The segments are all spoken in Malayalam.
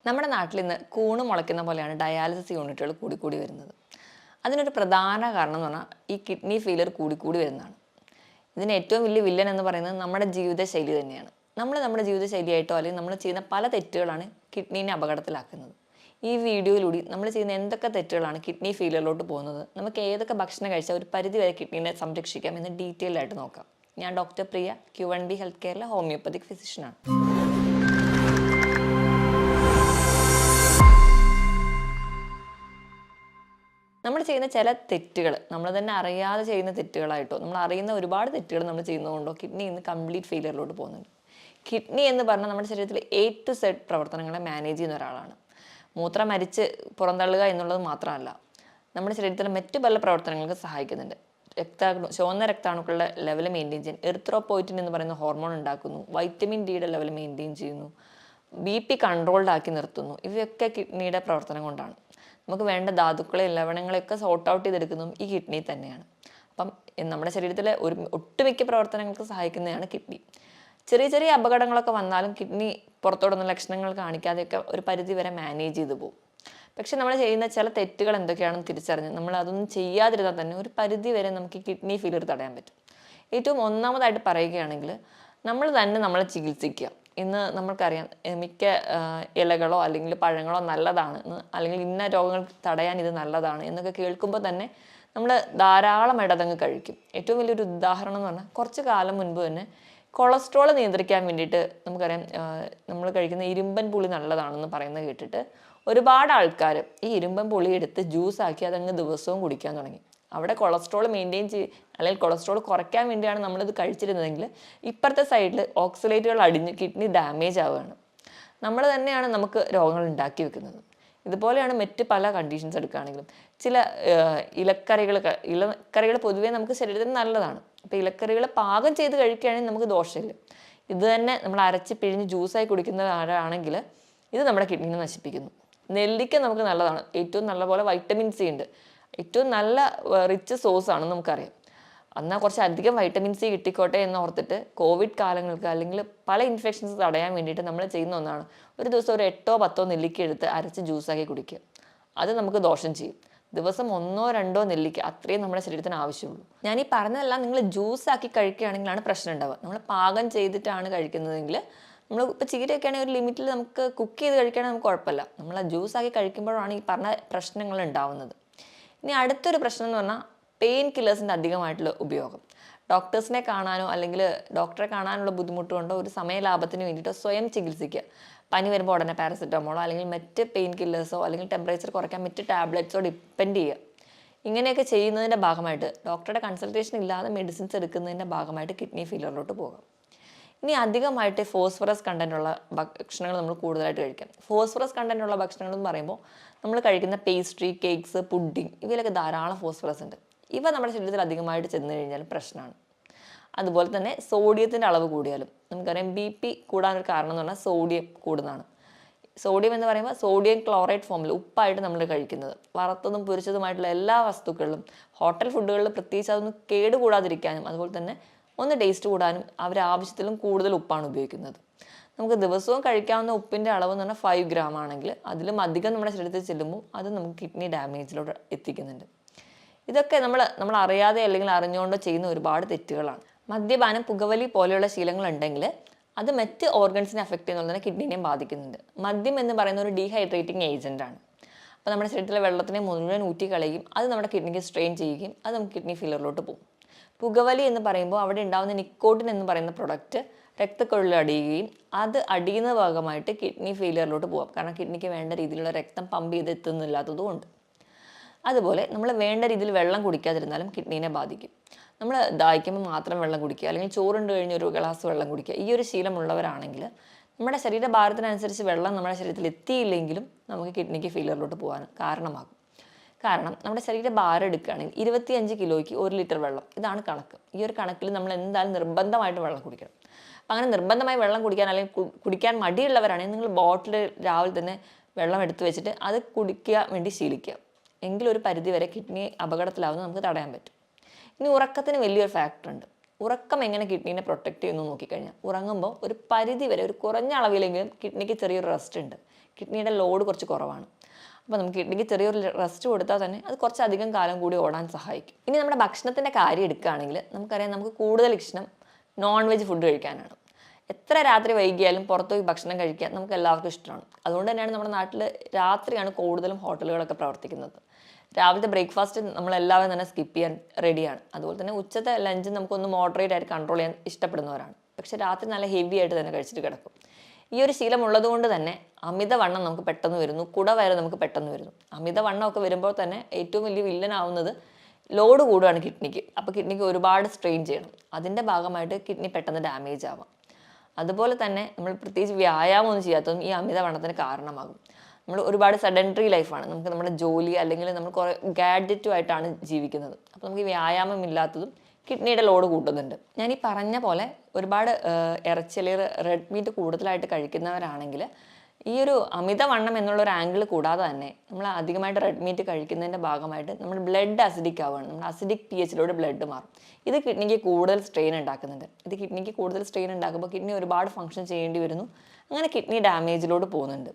നമ്മുടെ നാട്ടിൽ ഇന്ന് കൂണ് മുളയ്ക്കുന്ന പോലെയാണ് ഡയാലിസിസ് യൂണിറ്റുകൾ കൂടിക്കൂടി വരുന്നത്. അതിനൊരു പ്രധാന കാരണം എന്ന് പറഞ്ഞാൽ ഈ കിഡ്നി ഫെയിലിയർ കൂടിക്കൂടി വരുന്നതാണ്. ഇതിന് ഏറ്റവും വലിയ വില്ലൻ എന്ന് പറയുന്നത് നമ്മുടെ ജീവിതശൈലി തന്നെയാണ്. നമ്മുടെ ജീവിതശൈലിയായിട്ടോ അല്ലെങ്കിൽ നമ്മൾ ചെയ്യുന്ന പല തെറ്റുകളാണ് കിഡ്നീനെ അപകടത്തിലാക്കുന്നത്. ഈ വീഡിയോയിലൂടെ നമ്മൾ ചെയ്യുന്ന എന്തൊക്കെ തെറ്റുകളാണ് കിഡ്നി ഫെയിലിയറിലോട്ട് പോകുന്നത്, നമുക്ക് ഏതൊക്കെ ഭക്ഷണം കഴിച്ചാൽ ഒരു പരിധി വരെ കിഡ്നീനെ സംരക്ഷിക്കാം എന്ന് ഡീറ്റെയിൽ ആയിട്ട് നോക്കാം. ഞാൻ ഡോക്ടർ പ്രിയ, Q1B ഹെൽത്ത് കെയറിലെ ഹോമിയോപ്പതിക് ഫിസിഷ്യനാണ്. നമ്മൾ ചെയ്യുന്ന ചില തെറ്റുകൾ നമ്മൾ തന്നെ അറിയാതെ ചെയ്യുന്ന തെറ്റുകളായിട്ടോ നമ്മൾ അറിയുന്ന ഒരുപാട് തെറ്റുകൾ നമ്മൾ ചെയ്യുന്നതുകൊണ്ടോ കിഡ്നി ഇന്ന് കംപ്ലീറ്റ് ഫെയിലിയറിലോട്ട് പോകുന്നുണ്ട്. കിഡ്നി എന്ന് പറഞ്ഞാൽ നമ്മുടെ ശരീരത്തിൽ A to Z പ്രവർത്തനങ്ങളെ മാനേജ് ചെയ്യുന്ന ഒരാളാണ്. മൂത്രം മരിച്ച് പുറന്തള്ളുക എന്നുള്ളത് മാത്രമല്ല, നമ്മുടെ ശരീരത്തിലെ മറ്റു പല പ്രവർത്തനങ്ങൾക്ക് സഹായിക്കുന്നുണ്ട്. ചുവന്ന രക്താണുക്കളുടെ ലെവൽ മെയിൻറ്റെയിൻ ചെയ്യാൻ എറിത്രോപോയിറ്റിൻ എന്ന് പറയുന്ന ഹോർമോൺ ഉണ്ടാക്കുന്നു, വൈറ്റമിൻ ഡിയുടെ ലെവൽ മെയിൻറ്റെയിൻ ചെയ്യുന്നു, BP കൺട്രോൾഡ് ആക്കി നിർത്തുന്നു. ഇവയൊക്കെ കിഡ്നിയുടെ പ്രവർത്തനം കൊണ്ടാണ്. നമുക്ക് വേണ്ട ധാതുക്കളെയും ലവണങ്ങളെയൊക്കെ സോർട്ട് ഔട്ട് ചെയ്തെടുക്കുന്നതും ഈ കിഡ്നി തന്നെയാണ്. അപ്പം നമ്മുടെ ശരീരത്തിലെ ഒട്ടുമിക്ക പ്രവർത്തനങ്ങൾക്ക് സഹായിക്കുന്നതാണ് കിഡ്നി. ചെറിയ ചെറിയ അപകടങ്ങളൊക്കെ വന്നാലും കിഡ്നി പുറത്തോടൊന്നും ലക്ഷണങ്ങൾ കാണിക്കാതെയൊക്കെ ഒരു പരിധി വരെ മാനേജ് ചെയ്തു പോകും. പക്ഷെ നമ്മൾ ചെയ്യുന്ന ചില തെറ്റുകൾ എന്തൊക്കെയാണെന്ന് തിരിച്ചറിഞ്ഞ് നമ്മൾ അതൊന്നും ചെയ്യാതിരുന്നാൽ തന്നെ ഒരു പരിധി വരെ നമുക്ക് കിഡ്നി ഫെയിലിയർ തടയാൻ പറ്റും. ഏറ്റവും ഒന്നാമതായിട്ട് പറയുകയാണെങ്കിൽ നമ്മൾ തന്നെ നമ്മളെ ചികിത്സിക്കുക. ഇന്ന് നമ്മൾക്കറിയാം മിക്ക ഇലകളോ അല്ലെങ്കിൽ പഴങ്ങളോ നല്ലതാണ്, അല്ലെങ്കിൽ ഇന്ന രോഗങ്ങൾ തടയാൻ ഇത് നല്ലതാണ് എന്നൊക്കെ കേൾക്കുമ്പോൾ തന്നെ നമ്മൾ ധാരാളമായിട്ട് അതങ്ങ് കഴിക്കും. ഏറ്റവും വലിയൊരു ഉദാഹരണം എന്ന് പറഞ്ഞാൽ കുറച്ച് കാലം മുൻപ് തന്നെ കൊളസ്ട്രോൾ നിയന്ത്രിക്കാൻ വേണ്ടിയിട്ട് നമുക്കറിയാം നമ്മൾ കഴിക്കുന്ന ഇരുമ്പൻ പുളി നല്ലതാണെന്ന് പറയുന്നത് കേട്ടിട്ട് ഒരുപാട് ആൾക്കാർ ഈ ഇരുമ്പൻ പുളി എടുത്ത് ജ്യൂസാക്കി അതങ്ങ് ദിവസവും കുടിക്കാൻ തുടങ്ങി. അവിടെ കൊളസ്ട്രോൾ മെയിൻറ്റെയിൻ അല്ലെങ്കിൽ കൊളസ്ട്രോൾ കുറയ്ക്കാൻ വേണ്ടിയാണ് നമ്മളിത് കഴിച്ചിരുന്നതെങ്കിൽ ഇപ്പുറത്തെ സൈഡിൽ ഓക്സലേറ്റുകൾ അടിഞ്ഞ് കിഡ്നി ഡാമേജ് ആവുകയാണ്. നമ്മൾ തന്നെയാണ് നമുക്ക് രോഗങ്ങൾ ഉണ്ടാക്കി വെക്കുന്നത്. ഇതുപോലെയാണ് മറ്റ് പല കണ്ടീഷൻസ് എടുക്കുകയാണെങ്കിലും ചില ഇലക്കറികൾ പൊതുവേ നമുക്ക് ശരീരത്തിന് നല്ലതാണ്. അപ്പോൾ ഇലക്കറികൾ പാകം ചെയ്ത് കഴിക്കുകയാണെങ്കിൽ നമുക്ക് ദോഷമില്ല. ഇത് തന്നെ നമ്മൾ അരച്ച് പിഴിഞ്ഞ് ജ്യൂസായി കുടിക്കുന്ന ആരാണെങ്കിൽ ഇത് നമ്മുടെ കിഡ്നിനെ നശിപ്പിക്കുന്നു. നെല്ലിക്ക നമുക്ക് നല്ലതാണ്, ഏറ്റവും നല്ല പോലെ വൈറ്റമിൻ സി ഉണ്ട്, ഏറ്റവും നല്ല റിച്ച് സോഴ്സ് ആണെന്ന് നമുക്കറിയാം. എന്നാൽ കുറച്ച് അധികം വൈറ്റമിൻ സി കിട്ടിക്കോട്ടെ എന്ന് ഓർത്തിട്ട് കോവിഡ് കാലങ്ങൾക്ക് അല്ലെങ്കിൽ പല ഇൻഫെക്ഷൻസ് തടയാൻ വേണ്ടിയിട്ട് നമ്മൾ ചെയ്യുന്ന ഒന്നാണ് ഒരു ദിവസം ഒരു 8-10 നെല്ലിക്ക എടുത്ത് അരച്ച് ജ്യൂസാക്കി കുടിക്കുക. അത് നമുക്ക് ദോഷം ചെയ്യും. ദിവസം 1-2 നെല്ലിക്ക അത്രയും നമ്മുടെ ശരീരത്തിന് ആവശ്യമുള്ളൂ. ഞാൻ ഈ പറഞ്ഞതെല്ലാം നിങ്ങൾ ജ്യൂസാക്കി കഴിക്കുകയാണെങ്കിലാണ് പ്രശ്നം ഉണ്ടാവുക. നമ്മൾ പാകം ചെയ്തിട്ടാണ് കഴിക്കുന്നതെങ്കിൽ നമ്മൾ ഇപ്പോൾ ചീരയൊക്കെ ആണെങ്കിൽ ഒരു ലിമിറ്റിൽ നമുക്ക് കുക്ക് ചെയ്ത് കഴിക്കുകയാണെങ്കിൽ നമുക്ക് കുഴപ്പമില്ല. നമ്മൾ ജ്യൂസാക്കി കഴിക്കുമ്പോഴാണ് ഈ പറഞ്ഞ പ്രശ്നങ്ങൾ ഉണ്ടാവുന്നത്. ഇനി അടുത്തൊരു പ്രശ്നം എന്ന് പറഞ്ഞാൽ പെയിൻ കില്ലേഴ്സിൻ്റെ അധികമായിട്ടുള്ള ഉപയോഗം. ഡോക്ടേഴ്സിനെ കാണാനോ അല്ലെങ്കിൽ ഡോക്ടറെ കാണാനുള്ള ബുദ്ധിമുട്ട് കൊണ്ടോ ഒരു സമയ ലാഭത്തിന് വേണ്ടിയിട്ടോ സ്വയം ചികിത്സിക്കുക. പനി വരുമ്പോൾ ഉടനെ പാരസെറ്റമോളോ അല്ലെങ്കിൽ മറ്റ് പെയിൻ കില്ലേഴ്സോ അല്ലെങ്കിൽ ടെമ്പറേച്ചർ കുറയ്ക്കാൻ മറ്റ് ടാബ്ലറ്റ്സോ ഡിപ്പെൻഡ് ചെയ്യുക. ഇങ്ങനെയൊക്കെ ചെയ്യുന്നതിൻ്റെ ഭാഗമായിട്ട് ഡോക്ടറുടെ കൺസൾട്ടേഷൻ ഇല്ലാതെ മെഡിസിൻസ് എടുക്കുന്നതിൻ്റെ ഭാഗമായിട്ട് കിഡ്നി ഫെയിലിയറിലോട്ട് പോകാം. ഇനി അധികമായിട്ട് ഫോസ്ഫറസ് കണ്ടൻറ്റുള്ള ഭക്ഷണങ്ങൾ നമ്മൾ കൂടുതലായിട്ട് കഴിക്കാം. ഫോസ്ഫറസ് കണ്ടൻറ്റുള്ള ഭക്ഷണങ്ങൾ എന്ന് പറയുമ്പോൾ നമ്മൾ കഴിക്കുന്ന പേസ്ട്രി, കേക്ക്സ്, പുഡിംഗ് ഇവയിലൊക്കെ ധാരാളം ഫോസ്ഫറസ് ഉണ്ട്. ഇവ നമ്മുടെ ശരീരത്തിൽ അധികമായിട്ട് ചെന്ന് കഴിഞ്ഞാൽ പ്രശ്നമാണ്. അതുപോലെ തന്നെ സോഡിയത്തിൻ്റെ അളവ് കൂടിയാലും നമുക്കറിയാം BP കൂടാനൊരു കാരണം എന്ന് പറഞ്ഞാൽ സോഡിയം കൂടുന്നതാണ്. സോഡിയം എന്ന് പറയുമ്പോൾ സോഡിയം ക്ലോറൈഡ് ഫോമിൽ ഉപ്പായിട്ട് നമ്മൾ കഴിക്കുന്നത് വറുത്തതും പൊരിച്ചതുമായിട്ടുള്ള എല്ലാ വസ്തുക്കളിലും ഹോട്ടൽ ഫുഡുകളിൽ പ്രത്യേകിച്ച് അതൊന്നും കേടുകൂടാതിരിക്കാനും അതുപോലെ തന്നെ ഒന്ന് ടേസ്റ്റ് കൂടാനും ആവശ്യത്തിലും കൂടുതൽ ഉപ്പാണ് ഉപയോഗിക്കുന്നത്. നമുക്ക് ദിവസവും കഴിക്കാവുന്ന ഉപ്പിൻ്റെ അളവ് എന്ന് പറഞ്ഞാൽ 5 ഗ്രാം ആണെങ്കിൽ അതിലും അധികം നമ്മുടെ ശരീരത്തിൽ ചെല്ലുമ്പോൾ അത് നമുക്ക് കിഡ്നി ഡാമേജിലോട്ട് എത്തിക്കുന്നുണ്ട്. ഇതൊക്കെ നമ്മൾ അറിയാതെ അല്ലെങ്കിൽ അറിഞ്ഞുകൊണ്ടോ ചെയ്യുന്ന ഒരുപാട് തെറ്റുകളാണ്. മദ്യപാനം, പുകവലി പോലെയുള്ള ശീലങ്ങളുണ്ടെങ്കിൽ അത് മറ്റ് ഓർഗൻസിനെ അഫക്റ്റ് ചെയ്യുന്നത് തന്നെ കിഡ്നിനെയും ബാധിക്കുന്നുണ്ട്. മദ്യം എന്ന് പറയുന്ന ഒരു ഡീഹൈഡ്രേറ്റിംഗ് ഏജൻറ്റാണ്. അപ്പോൾ നമ്മുടെ ശരീരത്തിലെ വെള്ളത്തിനെ മുഴുവൻ ഊറ്റി കളയുകയും അത് നമ്മുടെ കിഡ്നിക്ക് സ്ട്രെയിൻ ചെയ്യുകയും അത് നമുക്ക് കിഡ്നി ഫെയിലിയറിലോട്ട് പോകും. പുകവലി എന്ന് പറയുമ്പോൾ അവിടെ ഉണ്ടാകുന്ന നിക്കോട്ടിൻ എന്ന് പറയുന്ന പ്രൊഡക്റ്റ് രക്തക്കുഴലിൽ അടിയുകയും അത് അടിയുന്ന ഭാഗമായിട്ട് കിഡ്നി ഫെയിലിയറിലോട്ട് പോകാം. കാരണം കിഡ്നിക്ക് വേണ്ട രീതിയിലുള്ള രക്തം പമ്പ് ചെയ്ത് എത്തുന്നില്ലാത്തതുകൊണ്ട്. അതുപോലെ നമ്മൾ വേണ്ട രീതിയിൽ വെള്ളം കുടിക്കാതിരുന്നാലും കിഡ്നീനെ ബാധിക്കും. നമ്മൾ ദാഹിക്കുമ്പോൾ മാത്രം വെള്ളം കുടിക്കുക അല്ലെങ്കിൽ ചോറുണ്ട് കഴിഞ്ഞ് ഒരു ഗ്ലാസ് വെള്ളം കുടിക്കുക, ഈ ഒരു ശീലമുള്ളവരാണെങ്കിൽ നമ്മുടെ ശരീരഭാരത്തിനനുസരിച്ച് വെള്ളം നമ്മുടെ ശരീരത്തിൽ എത്തിയില്ലെങ്കിലും നമുക്ക് കിഡ്നിക്ക് ഫെയിലിയറിലോട്ട് പോകാൻ കാരണമാകും. കാരണം നമ്മുടെ ഭാരം എടുക്കുകയാണെങ്കിൽ 25 കിലോയ്ക്ക് 1 ലിറ്റർ വെള്ളം, ഇതാണ് കണക്ക്. ഈ ഒരു കണക്കിൽ നമ്മൾ എന്തായാലും നിർബന്ധമായിട്ട് വെള്ളം കുടിക്കണം. അപ്പം അങ്ങനെ നിർബന്ധമായി വെള്ളം കുടിക്കാൻ അല്ലെങ്കിൽ കുടിക്കാൻ മടിയുള്ളവരാണെങ്കിൽ നിങ്ങൾ ബോട്ടിൽ രാവിലെ തന്നെ വെള്ളം എടുത്ത് വെച്ചിട്ട് അത് കുടിക്കാൻ വേണ്ടി ശീലിക്കുക. എങ്കിലൊരു പരിധി വരെ കിഡ്നി അപകടത്തിലാവുന്നത് നമുക്ക് തടയാൻ പറ്റും. ഇനി ഉറക്കത്തിന് വലിയൊരു ഫാക്ടറുണ്ട്. ഉറക്കം എങ്ങനെ കിഡ്നീനെ പ്രൊട്ടക്റ്റ് ചെയ്യുന്നു നോക്കിക്കഴിഞ്ഞാൽ, ഉറങ്ങുമ്പോൾ ഒരു പരിധി വരെ, ഒരു കുറഞ്ഞ അളവിലെങ്കിലും കിഡ്നിക്ക് ചെറിയൊരു റെസ്റ്റ് ഉണ്ട്. കിഡ്നിയുടെ ലോഡ് കുറച്ച് കുറവാണ്. അപ്പോൾ നമുക്ക് കിഡ്നിക്ക് ചെറിയൊരു റെസ്റ്റ് കൊടുത്താൽ തന്നെ അത് കുറച്ചധികം കാലം കൂടി ഓടാൻ സഹായിക്കും. ഇനി നമ്മുടെ ഭക്ഷണത്തിൻ്റെ കാര്യം എടുക്കുകയാണെങ്കിൽ നമുക്കറിയാം, നമുക്ക് കൂടുതൽ ഇഷ്ടം നോൺ വെജ് ഫുഡ് കഴിക്കാനാണ്. എത്ര രാത്രി വൈകിയാലും പുറത്ത് പോയി ഭക്ഷണം കഴിക്കാൻ നമുക്ക് എല്ലാവർക്കും ഇഷ്ടമാണ്. അതുകൊണ്ട് തന്നെയാണ് നമ്മുടെ നാട്ടിൽ രാത്രിയാണ് കൂടുതലും ഹോട്ടലുകളൊക്കെ പ്രവർത്തിക്കുന്നത്. രാവിലത്തെ ബ്രേക്ക്ഫാസ്റ്റ് നമ്മളെല്ലാവരും തന്നെ സ്കിപ്പ് ചെയ്യാൻ റെഡിയാണ്. അതുപോലെ തന്നെ ഉച്ചത്തെ ലഞ്ച് നമുക്കൊന്ന് മോഡറേറ്റ് ആയിട്ട് കൺട്രോൾ ചെയ്യാൻ ഇഷ്ടപ്പെടുന്നവരാണ്. പക്ഷേ രാത്രി നല്ല ഹെവി ആയിട്ട് തന്നെ കഴിച്ചിട്ട് കിടക്കും. ഈ ഒരു ശീലം ഉള്ളതുകൊണ്ട് തന്നെ അമിതവണ്ണം നമുക്ക് പെട്ടെന്ന് വരുന്നു, കുടവയറ് നമുക്ക് പെട്ടെന്ന് വരുന്നു. അമിതവണ്ണമൊക്കെ വരുമ്പോൾ തന്നെ ഏറ്റവും വലിയ വില്ലനാവുന്നത് ലോഡ് കൂടുകയാണ് കിഡ്നിക്ക്. അപ്പോൾ കിഡ്നിക്ക് ഒരുപാട് സ്ട്രെയിൻ ചെയ്യണം. അതിൻ്റെ ഭാഗമായിട്ട് കിഡ്നി പെട്ടെന്ന് ഡാമേജ് ആവാം. അതുപോലെ തന്നെ നമ്മൾ പ്രത്യേകിച്ച് വ്യായാമമൊന്നും ചെയ്യാത്തതും ഈ അമിതവണ്ണത്തിന് കാരണമാകും. നമ്മൾ ഒരുപാട് സെഡൻറ്ററി ലൈഫാണ്, നമുക്ക് നമ്മുടെ ജോലി അല്ലെങ്കിൽ നമ്മൾ കുറേ ഗാഡ്ജറ്റുമായിട്ടാണ് ജീവിക്കുന്നത്. അപ്പോൾ നമുക്ക് ഈ വ്യായാമം ഇല്ലാത്തതും കിഡ്നിയുടെ ലോഡ് കൂട്ടുന്നുണ്ട്. ഞാൻ ഈ പറഞ്ഞ പോലെ ഒരുപാട് ഇറച്ചി അല്ലെങ്കിൽ റെഡ് മീറ്റ് കൂടുതലായിട്ട് കഴിക്കുന്നവരാണെങ്കിൽ ഈ ഒരു അമിതവണ്ണം എന്നുള്ള ഒരു ആംഗിൾ കൂടാതെ തന്നെ നമ്മൾ അധികമായിട്ട് റെഡ് മീറ്റ് കഴിക്കുന്നതിൻ്റെ ഭാഗമായിട്ട് നമ്മൾ ബ്ലഡ് അസിഡിക് ആവുകയാണ്. നമ്മൾ അസിഡിക് pH ബ്ലഡ് മാറും. ഇത് കിഡ്നിക്ക് കൂടുതൽ സ്ട്രെയിൻ ഉണ്ടാക്കുന്നുണ്ട്. ഇത് കിഡ്നിക്ക് കൂടുതൽ സ്ട്രെയിൻ ഉണ്ടാക്കുമ്പോൾ കിഡ്നി ഒരുപാട് ഫംഗ്ഷൻ ചെയ്യേണ്ടി വരുന്നു. അങ്ങനെ കിഡ്നി ഡാമേജിലോട്ട് പോകുന്നുണ്ട്.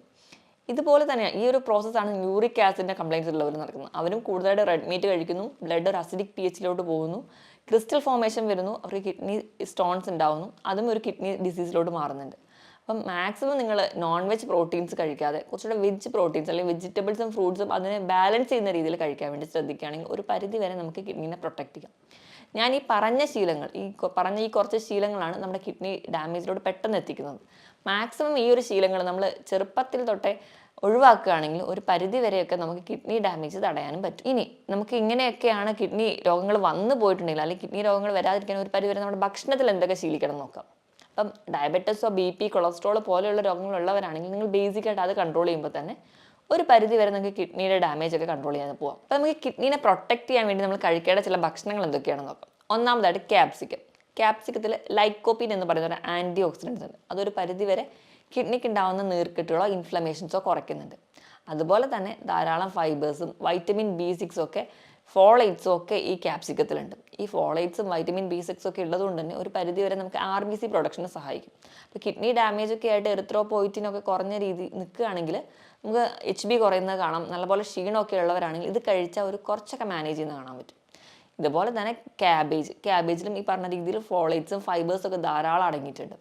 ഇതുപോലെ തന്നെ ഈ ഒരു പ്രോസസ്സാണ് യൂറിക് ആസിഡിൻ്റെ കംപ്ലയിൻസ് ഉള്ളവർ നടക്കുന്നത്. അവരും കൂടുതലായിട്ട് റെഡ് മീറ്റ് കഴിക്കുന്നു, ബ്ലഡ് ഒരു അസിഡിക് pH പോകുന്നു, ക്രിസ്റ്റൽ ഫോർമേഷൻ വരുന്നു, അവർക്ക് കിഡ്നി സ്റ്റോൺസ് ഉണ്ടാവുന്നു. അതും ഒരു കിഡ്നി ഡിസീസിലോട്ട് മാറുന്നുണ്ട്. അപ്പം മാക്സിമം നിങ്ങൾ നോൺ വെജ് പ്രോട്ടീൻസ് കഴിക്കാതെ കുറച്ചുകൂടെ വെജ് പ്രോട്ടീൻസ് അല്ലെങ്കിൽ വെജിറ്റബിൾസും ഫ്രൂട്ട്സും അതിനെ ബാലൻസ് ചെയ്യുന്ന രീതിയിൽ കഴിക്കാൻ വേണ്ടി ശ്രദ്ധിക്കുകയാണെങ്കിൽ ഒരു പരിധി വരെ നമുക്ക് കിഡ്നീനെ പ്രൊട്ടക്റ്റ് ചെയ്യാം. ഞാൻ ഈ പറഞ്ഞ ശീലങ്ങൾ, ഈ കുറച്ച് ശീലങ്ങളാണ് നമ്മുടെ കിഡ്നി ഡാമേജിലോട്ട് പെട്ടെന്ന് എത്തിക്കുന്നത്. മാക്സിമം ഈ ഒരു ശീലങ്ങൾ നമ്മൾ ചെറുപ്പത്തിൽ തൊട്ടേ ഒഴിവാക്കുകയാണെങ്കിൽ ഒരു പരിധി വരെയൊക്കെ നമുക്ക് കിഡ്നി ഡാമേജ് തടയാനും പറ്റും. ഇനി നമുക്ക് ഇങ്ങനെയൊക്കെയാണ് കിഡ്നി രോഗങ്ങൾ വന്നു പോയിട്ടുണ്ടെങ്കിൽ അല്ലെങ്കിൽ കിഡ്നി രോഗങ്ങൾ വരാതിരിക്കാൻ ഒരു പരിധി വരെ നമ്മുടെ ഭക്ഷണത്തിൽ എന്തൊക്കെ ശീലിക്കണം നോക്കാം. അപ്പം ഡയബറ്റീസോ BP കൊളസ്ട്രോൾ പോലെയുള്ള രോഗങ്ങളുള്ളവരാണെങ്കിൽ നിങ്ങൾ ബേസിക്കായിട്ട് അത് കൺട്രോൾ ചെയ്യുമ്പോൾ തന്നെ ഒരു പരിധി വരെ നമുക്ക് കിഡ്നിയുടെ ഡാമേജ് ഒക്കെ കൺട്രോൾ ചെയ്യാൻ പോകാം. അപ്പോൾ നമുക്ക് കിഡ്നീനെ പ്രൊട്ടക്റ്റ് ചെയ്യാൻ വേണ്ടി നമ്മൾ കഴിക്കേണ്ട ചില ഭക്ഷണങ്ങൾ എന്തൊക്കെയാണെന്ന് നോക്കാം. ഒന്നാമതായിട്ട് ക്യാപ്സിക്കം. ക്യാപ്സിക്കത്തിൽ ലൈക്കോപ്പീൻ എന്ന് പറയുന്ന ഒരു ആൻറ്റി ഓക്സിഡൻസ് ഉണ്ട്. അതൊരു പരിധി വരെ കിഡ്നിക്ക് ഉണ്ടാകുന്ന നീർക്കെട്ടുകളോ ഇൻഫ്ലമേഷൻസോ കുറയ്ക്കുന്നുണ്ട്. അതുപോലെ തന്നെ ധാരാളം ഫൈബേഴ്സും വൈറ്റമിൻ B6 ഒക്കെ ഫോളേറ്റ്സും ഒക്കെ ഈ ക്യാപ്സിക്കത്തിലുണ്ട്. ഈ ഫോളേറ്റ്സും വൈറ്റമിൻ B6 ഒക്കെ ഉള്ളതുകൊണ്ട് തന്നെ ഒരു പരിധി വരെ നമുക്ക് RBC പ്രൊഡക്ഷന് സഹായിക്കും. അപ്പോൾ കിഡ്നി ഡാമേജ് ഒക്കെ ആയിട്ട് എറിത്രോപോയിറ്റിനൊക്കെ കുറഞ്ഞ രീതി നിൽക്കുകയാണെങ്കിൽ നമുക്ക് HB കുറയുന്നത് കാണാം. നല്ലപോലെ ക്ഷീണമൊക്കെ ഉള്ളവരാണെങ്കിൽ ഇത് കഴിച്ചാൽ ഒരു കുറച്ചൊക്കെ മാനേജ് ചെയ്യുന്നത് കാണാൻ പറ്റും. ഇതുപോലെ തന്നെ ക്യാബേജിലും ഈ പറഞ്ഞ രീതിയിൽ ഫോളേറ്റ്സും ഫൈബേഴ്സും ഒക്കെ ധാരാളം അടങ്ങിയിട്ടുണ്ട്.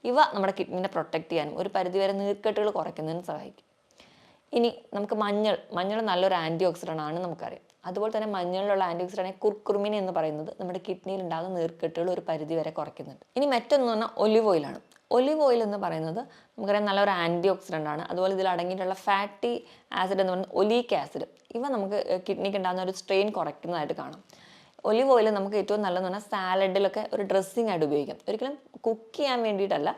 ഇവ നമ്മുടെ കിഡ്നിനെ പ്രൊട്ടക്റ്റ് ചെയ്യാനും ഒരു പരിധിവരെ നീർക്കെട്ടുകൾ കുറയ്ക്കുന്നതിനും സഹായിക്കും. ഇനി നമുക്ക് മഞ്ഞൾ നല്ലൊരു ആൻറ്റി ഓക്സിഡൻ്റ് ആണ് നമുക്കറിയാം. അതുപോലെ തന്നെ മഞ്ഞളിലുള്ള ആൻറ്റി ഓക്സിഡൻ്റ് കുർക്കുമിൻ എന്ന് പറയുന്നത് നമ്മുടെ കിഡ്നിയിൽ ഉണ്ടാകുന്ന നീർക്കെട്ടുകൾ ഒരു പരിധി വരെ കുറയ്ക്കുന്നുണ്ട്. ഇനി മറ്റൊന്ന് പറഞ്ഞാൽ ഒലിവ് ഓയിലാണ്. ഒലിവ് ഓയിൽ എന്ന് പറയുന്നത് നമുക്കറിയാം നല്ലൊരു ആൻറ്റി ഓക്സിഡൻ്റ് ആണ്. അതുപോലെ ഇതിൽ അടങ്ങിയിട്ടുള്ള ഫാറ്റി ആസിഡ് എന്ന് പറയുന്നത് ഒലീക് ആസിഡ്, ഇവ നമുക്ക് കിഡ്നിക്ക് ഉണ്ടാകുന്ന ഒരു സ്ട്രെയിൻ കുറയ്ക്കുന്നതായിട്ട് കാണാം. ഒലിവ് ഓയിൽ നമുക്ക് ഏറ്റവും നല്ലതെന്ന് പറഞ്ഞാൽ സാലഡിലൊക്കെ ഒരു ഡ്രസ്സിംഗ് ആയിട്ട് ഉപയോഗിക്കാം. ഒരിക്കലും കുക്ക് ചെയ്യാൻ വേണ്ടിയിട്ടല്ല,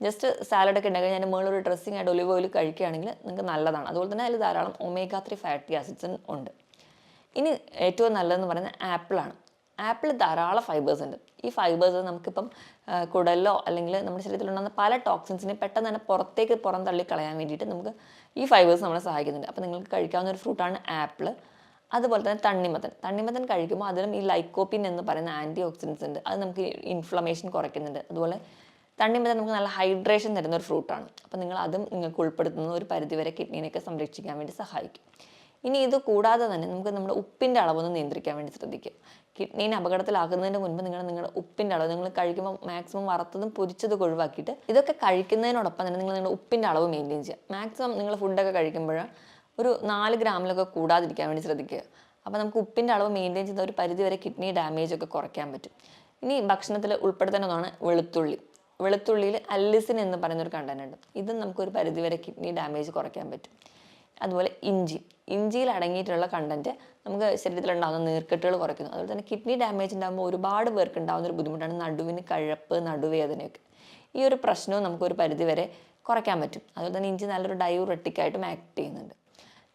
ജസ്റ്റ് സാലഡൊക്കെ ഉണ്ടാക്കി അതിൻ്റെ മുകളിൽ ഒരു ഡ്രസ്സിംഗ് ആയിട്ട് ഒലിവ് ഓയിൽ കഴിക്കുകയാണെങ്കിൽ നിങ്ങൾക്ക് നല്ലതാണ്. അതുപോലെ തന്നെ അതിൽ ധാരാളം omega-3 ഫാറ്റി ആസിഡ്സ് ഉണ്ട്. ഇനി ഏറ്റവും നല്ലതെന്ന് പറയുന്നത് ആപ്പിളാണ്. ആപ്പിൾ ധാരാളം ഫൈബേഴ്സ് ഉണ്ട്. ഈ ഫൈബേഴ്സ് നമുക്കിപ്പം കുടലിലോ അല്ലെങ്കിൽ നമ്മുടെ ശരീരത്തിലുണ്ടാകുന്ന പല ടോക്സിൻസിനെ പെട്ടെന്ന് തന്നെ പുറം തള്ളി കളയാൻ വേണ്ടിയിട്ട് നമുക്ക് ഈ ഫൈബേഴ്സ് നമ്മളെ സഹായിക്കുന്നുണ്ട്. അപ്പോൾ നിങ്ങൾക്ക് കഴിക്കാവുന്ന ഒരു ഫ്രൂട്ടാണ് ആപ്പിൾ. അതുപോലെ തന്നെ തണ്ണിമത്തൻ കഴിക്കുമ്പോൾ അതിലും ഈ ലൈക്കോപ്പിൻ എന്ന് പറയുന്ന ആൻറ്റി ഓക്സിഡൻസ് ഉണ്ട്. അത് നമുക്ക് ഇൻഫ്ലമേഷൻ കുറയ്ക്കുന്നുണ്ട്. അതുപോലെ തണ്ണിമത്തൻ നമുക്ക് നല്ല ഹൈഡ്രേഷൻ തരുന്ന ഒരു ഫ്രൂട്ടാണ്. അപ്പോൾ അതും നിങ്ങൾക്ക് ഉൾപ്പെടുത്തുന്ന ഒരു പരിധിവരെ കിഡ്നിനെയൊക്കെ സംരക്ഷിക്കാൻ വേണ്ടി സഹായിക്കും. ഇനി ഇത് കൂടാതെ തന്നെ നമുക്ക് നമ്മുടെ ഉപ്പിൻ്റെ അളവൊന്ന് നിയന്ത്രിക്കാൻ വേണ്ടി ശ്രദ്ധിക്കുക. കിഡ്നീനെ അപകടത്തിലാക്കുന്നതിന് മുൻപ് നിങ്ങളുടെ ഉപ്പിൻ്റെ അളവ് നിങ്ങൾ കഴിക്കുമ്പോൾ മാക്സിമം വറുത്തതും പൊരിച്ചതൊക്കെ ഒഴിവാക്കിയിട്ട് ഇതൊക്കെ കഴിക്കുന്നതിനോടൊപ്പം തന്നെ നിങ്ങളുടെ ഉപ്പിൻ്റെ അളവ് മെയിൻറ്റെയിൻ ചെയ്യുക. മാക്സിമം നിങ്ങൾ ഫുഡൊക്കെ കഴിക്കുമ്പോൾ ഒരു 4 ഗ്രാമിലൊക്കെ കൂടാതിരിക്കാൻ വേണ്ടി ശ്രദ്ധിക്കുക. അപ്പോൾ നമുക്ക് ഉപ്പിൻ്റെ അളവ് മെയിൻറ്റെയിൻ ചെയ്ത ഒരു പരിധി വരെ കിഡ്നി ഡാമേജ് ഒക്കെ കുറയ്ക്കാൻ പറ്റും. ഇനി ഭക്ഷണത്തിൽ ഉൾപ്പെടുത്തേണ്ട ഒന്നാണ് വെളുത്തുള്ളിയിൽ അല്ലിസിൻ എന്ന് പറയുന്ന ഒരു കണ്ടന്റ് ഉണ്ട്. ഇതും നമുക്കൊരു പരിധി വരെ കിഡ്നി ഡാമേജ് കുറയ്ക്കാൻ പറ്റും. അതുപോലെ ഇഞ്ചിയിൽ അടങ്ങിയിട്ടുള്ള കണ്ടന്റ് നമുക്ക് ശരീരത്തിലുണ്ടാകുന്ന നീർക്കെട്ടുകൾ കുറയ്ക്കുന്നു. അതുപോലെ തന്നെ കിഡ്നി ഡാമേജ് ഉണ്ടാകുമ്പോൾ ഒരുപാട് പേർക്ക് ഉണ്ടാകുന്ന ഒരു ബുദ്ധിമുട്ടാണ് നടുവിന് കഴപ്പ്, നടുവേദനയൊക്കെ. ഈ ഒരു പ്രശ്നവും നമുക്കൊരു പരിധി വരെ കുറയ്ക്കാൻ പറ്റും. അതുപോലെ തന്നെ ഇഞ്ചി നല്ലൊരു ഡയൂറെറ്റിക്കായിട്ടും ആക്ട് ചെയ്യുന്നുണ്ട്.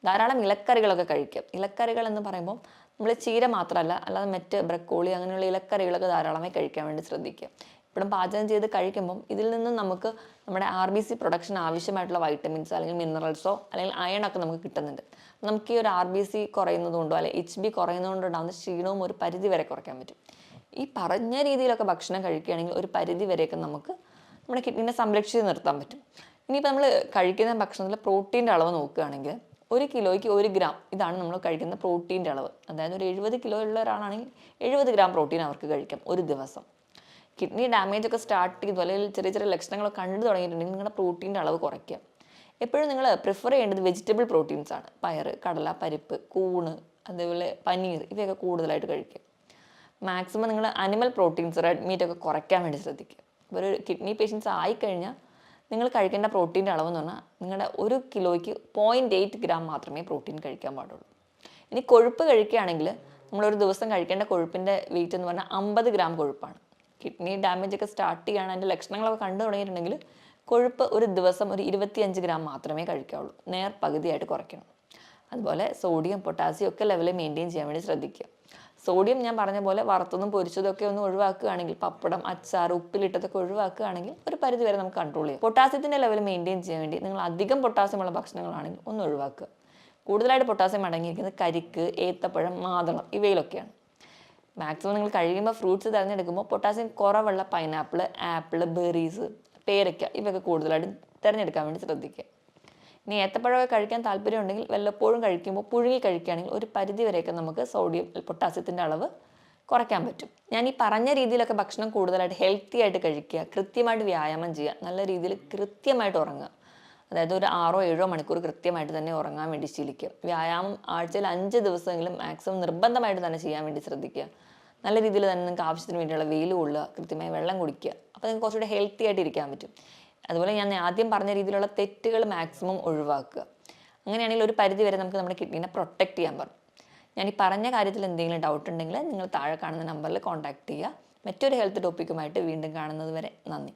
ധാരാളം ഇലക്കറികളൊക്കെ കഴിക്കുക. ഇലക്കറികൾ എന്ന് പറയുമ്പോൾ നമ്മൾ ചീര മാത്രമല്ല, അല്ലാതെ മറ്റ് ബ്രക്കോളി അങ്ങനെയുള്ള ഇലക്കറികളൊക്കെ ധാരാളമായി കഴിക്കാൻ വേണ്ടി ശ്രദ്ധിക്കുക. ഇപ്പോഴും പാചകം ചെയ്ത് കഴിക്കുമ്പം ഇതിൽ നിന്ന് നമുക്ക് നമ്മുടെ RBC പ്രൊഡക്ഷൻ ആവശ്യമായിട്ടുള്ള വൈറ്റമിൻസോ അല്ലെങ്കിൽ മിനറൽസോ അല്ലെങ്കിൽ അയണൊക്കെ നമുക്ക് കിട്ടുന്നുണ്ട്. നമുക്ക് ഈ ഒരു RBC കുറയുന്നതുകൊണ്ടോ അല്ലെങ്കിൽ HB കുറയുന്നതുകൊണ്ടോ ഉണ്ടാകുന്ന ക്ഷീണവും ഒരു പരിധി വരെ കുറയ്ക്കാൻ പറ്റും. ഈ പറഞ്ഞ രീതിയിലൊക്കെ ഭക്ഷണം കഴിക്കുകയാണെങ്കിൽ ഒരു പരിധി വരെയൊക്കെ നമുക്ക് നമ്മുടെ കിഡ്നീനെ സംരക്ഷിച്ച് നിർത്താൻ പറ്റും. ഇനിയിപ്പോൾ നമ്മൾ കഴിക്കുന്ന ഭക്ഷണത്തിൽ പ്രോട്ടീൻ്റെ അളവ് നോക്കുകയാണെങ്കിൽ 1 കിലോയ്ക്ക് 1 ഗ്രാം ഇതാണ് നമ്മൾ കഴിക്കുന്ന പ്രോട്ടീൻ്റെ അളവ്. അതായത് ഒരു 70 കിലോ ഉള്ള ഒരാളാണെങ്കിൽ 70 ഗ്രാം പ്രോട്ടീൻ അവർക്ക് കഴിക്കാം ഒരു ദിവസം. കിഡ്നി ഡാമേജ് ഒക്കെ സ്റ്റാർട്ട് ചെയ്തു അല്ലെങ്കിൽ ചെറിയ ചെറിയ ലക്ഷണങ്ങളൊക്കെ കണ്ടു തുടങ്ങിയിട്ടുണ്ടെങ്കിൽ നിങ്ങളുടെ പ്രോട്ടീൻ്റെ അളവ് കുറയ്ക്കുക. എപ്പോഴും നിങ്ങൾ പ്രിഫർ ചെയ്യേണ്ടത് വെജിറ്റബിൾ പ്രോട്ടീൻസ് ആണ്. പയർ, കടല, പരിപ്പ്, കൂണ്, അതേപോലെ പനീർ ഇവയൊക്കെ കൂടുതലായിട്ട് കഴിക്കുക. മാക്സിമം നിങ്ങൾ അനിമൽ പ്രോട്ടീൻസ്, റെഡ് മീറ്റ് ഒക്കെ കുറയ്ക്കാൻ വേണ്ടി ശ്രദ്ധിക്കുക. അപ്പോൾ ഒരു കിഡ്നി പേഷ്യൻസ് ആയിക്കഴിഞ്ഞാൽ നിങ്ങൾ കഴിക്കേണ്ട പ്രോട്ടീൻ്റെ അളവ് എന്ന് പറഞ്ഞാൽ നിങ്ങളുടെ 1 കിലോയ്ക്ക് 0.8 ഗ്രാം മാത്രമേ പ്രോട്ടീൻ കഴിക്കാൻ പാടുള്ളൂ. ഇനി കൊഴുപ്പ് കഴിക്കുകയാണെങ്കിൽ നമ്മളൊരു ദിവസം കഴിക്കേണ്ട കൊഴുപ്പിൻ്റെ വെയിറ്റ് എന്ന് പറഞ്ഞാൽ 50 ഗ്രാം കൊഴുപ്പാണ്. കിഡ്നി ഡാമേജ് ഒക്കെ സ്റ്റാർട്ട് ചെയ്യുകയാണ്, അതിൻ്റെ ലക്ഷണങ്ങളൊക്കെ കണ്ടു തുടങ്ങിയിട്ടുണ്ടെങ്കിൽ കൊഴുപ്പ് ഒരു ദിവസം ഒരു 25 ഗ്രാം മാത്രമേ കഴിക്കാവുള്ളൂ. പകുതിയായിട്ട് കുറയ്ക്കണം. അതുപോലെ സോഡിയം, പൊട്ടാസ്യം ഒക്കെ ലെവൽ മെയിൻറ്റെയിൻ ചെയ്യാൻ വേണ്ടി ശ്രദ്ധിക്കുക. സോഡിയം ഞാൻ പറഞ്ഞ പോലെ വറുത്തതും പൊരിച്ചതൊക്കെ ഒന്ന് ഒഴിവാക്കുകയാണെങ്കിൽ, പപ്പടം, അച്ചാർ, ഉപ്പിലിട്ടതൊക്കെ ഒഴിവാക്കുകയാണെങ്കിൽ ഒരു പരിധി വരെ നമുക്ക് കൺട്രോൾ ചെയ്യാം. പൊട്ടാസ്യത്തിൻ്റെ ലെവൽ മെയിൻറ്റെയിൻ ചെയ്യാൻ വേണ്ടി നിങ്ങൾ അധികം പൊട്ടാസ്യമുള്ള ഭക്ഷണങ്ങളാണെങ്കിൽ ഒന്ന് ഒഴിവാക്കുക. കൂടുതലായിട്ട് പൊട്ടാസ്യം അടങ്ങിയിരിക്കുന്നത് കരിക്ക്, ഏത്തപ്പഴം, മാതളം ഇവയിലൊക്കെയാണ്. മാക്സിമം നിങ്ങൾ കഴിയുമ്പോൾ ഫ്രൂട്ട്സ് തിരഞ്ഞെടുക്കുമ്പോൾ പൊട്ടാസ്യം കുറവുള്ള പൈനാപ്പിൾ, ആപ്പിൾ, ബെറീസ്, പേരയ്ക്ക ഇവയൊക്കെ കൂടുതലായിട്ടും തിരഞ്ഞെടുക്കാൻ വേണ്ടി ശ്രദ്ധിക്കുക. ഇനി ഏത്തപ്പഴമൊക്കെ കഴിക്കാൻ താല്പര്യം ഉണ്ടെങ്കിൽ വല്ലപ്പോഴും കഴിക്കുമ്പോൾ പുഴുങ്ങി കഴിക്കുകയാണെങ്കിൽ ഒരു പരിധി വരെയൊക്കെ നമുക്ക് സോഡിയം, പൊട്ടാസ്യത്തിൻ്റെ അളവ് കുറയ്ക്കാൻ പറ്റും. ഞാൻ ഈ പറഞ്ഞ രീതിയിലൊക്കെ ഭക്ഷണം കൂടുതലായിട്ട് ഹെൽത്തി ആയിട്ട് കഴിക്കുക, കൃത്യമായിട്ട് വ്യായാമം ചെയ്യുക, നല്ല രീതിയിൽ കൃത്യമായിട്ട് ഉറങ്ങുക. അതായത് ഒരു 6-7 മണിക്കൂർ കൃത്യമായിട്ട് തന്നെ ഉറങ്ങാൻ വേണ്ടി ശീലിക്കുക. വ്യായാമം ആഴ്ചയിൽ 5 ദിവസമെങ്കിലും മാക്സിമം നിർബന്ധമായിട്ട് തന്നെ ചെയ്യാൻ വേണ്ടി ശ്രദ്ധിക്കുക. നല്ല രീതിയിൽ തന്നെ നിങ്ങൾക്ക് ആവശ്യത്തിന് വേണ്ടിയുള്ള വെയിൽ കൊള്ളുക, കൃത്യമായി വെള്ളം കുടിക്കുക. അപ്പോൾ നിങ്ങൾക്ക് കുറച്ചുകൂടി ഹെൽത്തി ആയിട്ട് ഇരിക്കാൻ പറ്റും. അതുപോലെ ഞാൻ ആദ്യം പറഞ്ഞ രീതിയിലുള്ള തെറ്റുകൾ മാക്സിമം ഒഴിവാക്കുക. അങ്ങനെയാണെങ്കിൽ ഒരു പരിധി വരെ നമുക്ക് നമ്മുടെ കിഡ്നീനെ പ്രൊട്ടക്റ്റ് ചെയ്യാൻ പറ്റും. ഞാൻ ഈ പറഞ്ഞ കാര്യത്തിൽ എന്തെങ്കിലും ഡൗട്ട് ഉണ്ടെങ്കിൽ നിങ്ങൾ താഴെ കാണുന്ന നമ്പറിൽ കോൺടാക്ട് ചെയ്യുക. മറ്റൊരു ഹെൽത്ത് ടോപ്പിക്കുമായിട്ട് വീണ്ടും കാണുന്നത് വരെ നന്ദി.